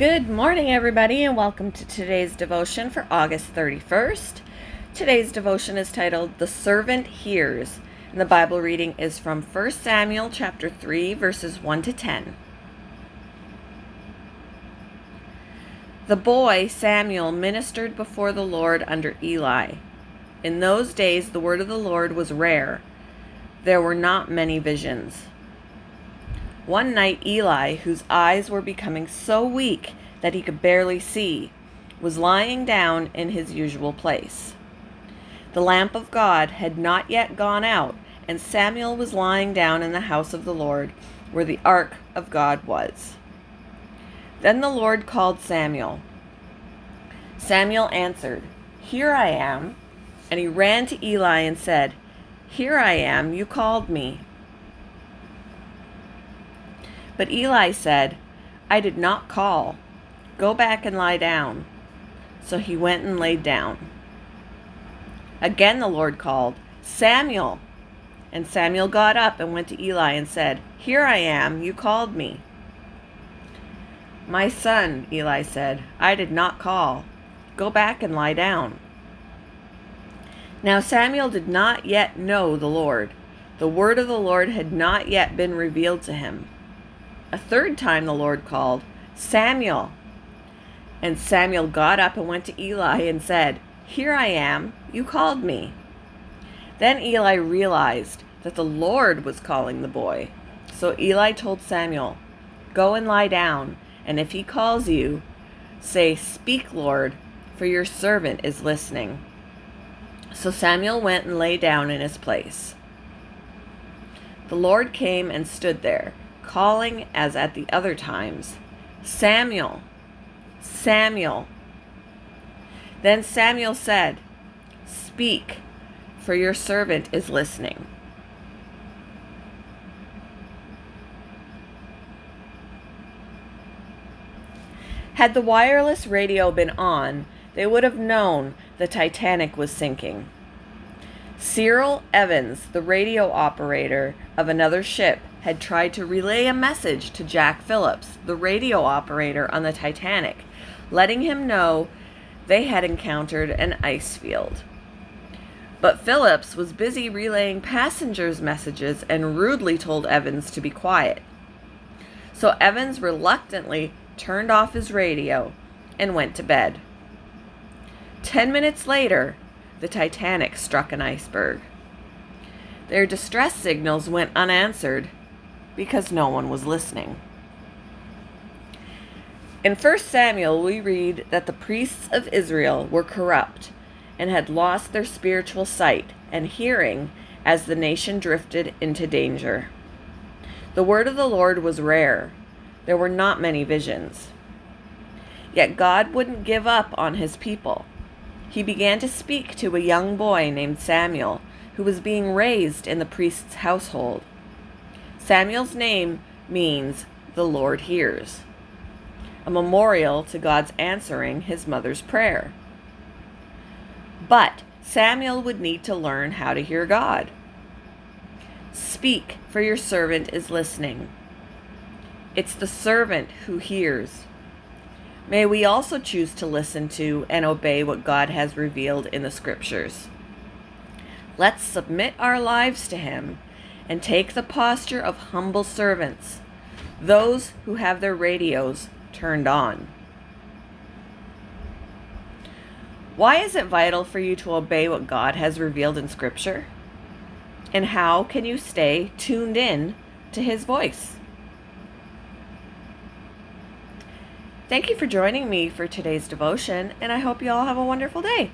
Good morning, everybody, and welcome to today's devotion for August 31st. Today's devotion is titled, The Servant Hears, and the Bible reading is from 1 Samuel chapter 3, verses 1 to 10. The boy Samuel ministered before the Lord under Eli. In those days, the word of the Lord was rare. There were not many visions. One night, Eli, whose eyes were becoming so weak that he could barely see, was lying down in his usual place. The lamp of God had not yet gone out, and Samuel was lying down in the house of the Lord, where the ark of God was. Then the Lord called Samuel. Samuel answered, "Here I am." And he ran to Eli and said, "Here I am, you called me." But Eli said, "I did not call. Go back and lie down." So he went and laid down. Again the Lord called, "Samuel." And Samuel got up and went to Eli and said, "Here I am, you called me." "My son," Eli said, "I did not call. Go back and lie down." Now Samuel did not yet know the Lord. The word of the Lord had not yet been revealed to him. A third time the Lord called, "Samuel." And Samuel got up and went to Eli and said, "Here I am, you called me." Then Eli realized that the Lord was calling the boy. So Eli told Samuel, "Go and lie down, and if he calls you, say, 'Speak, Lord, for your servant is listening.'" So Samuel went and lay down in his place. The Lord came and stood there, calling as at the other times, "Samuel, Samuel." Then Samuel said, "Speak, for your servant is listening." Had the wireless radio been on, they would have known the Titanic was sinking. Cyril Evans, the radio operator of another ship, had tried to relay a message to Jack Phillips, the radio operator on the Titanic, letting him know they had encountered an ice field. But Phillips was busy relaying passengers' messages and rudely told Evans to be quiet. So Evans reluctantly turned off his radio and went to bed. 10 minutes later, the Titanic struck an iceberg. Their distress signals went unanswered because no one was listening. In 1 Samuel, we read that the priests of Israel were corrupt and had lost their spiritual sight and hearing as the nation drifted into danger. The word of the Lord was rare. There were not many visions. Yet God wouldn't give up on his people. He began to speak to a young boy named Samuel, who was being raised in the priest's household. Samuel's name means "the Lord hears," a memorial to God's answering his mother's prayer. But Samuel would need to learn how to hear God. "Speak, for your servant is listening." It's the servant who hears. May we also choose to listen to and obey what God has revealed in the Scriptures. Let's submit our lives to Him and take the posture of humble servants, those who have their radios turned on. Why is it vital for you to obey what God has revealed in Scripture? And how can you stay tuned in to His voice? Thank you for joining me for today's devotion, and I hope you all have a wonderful day.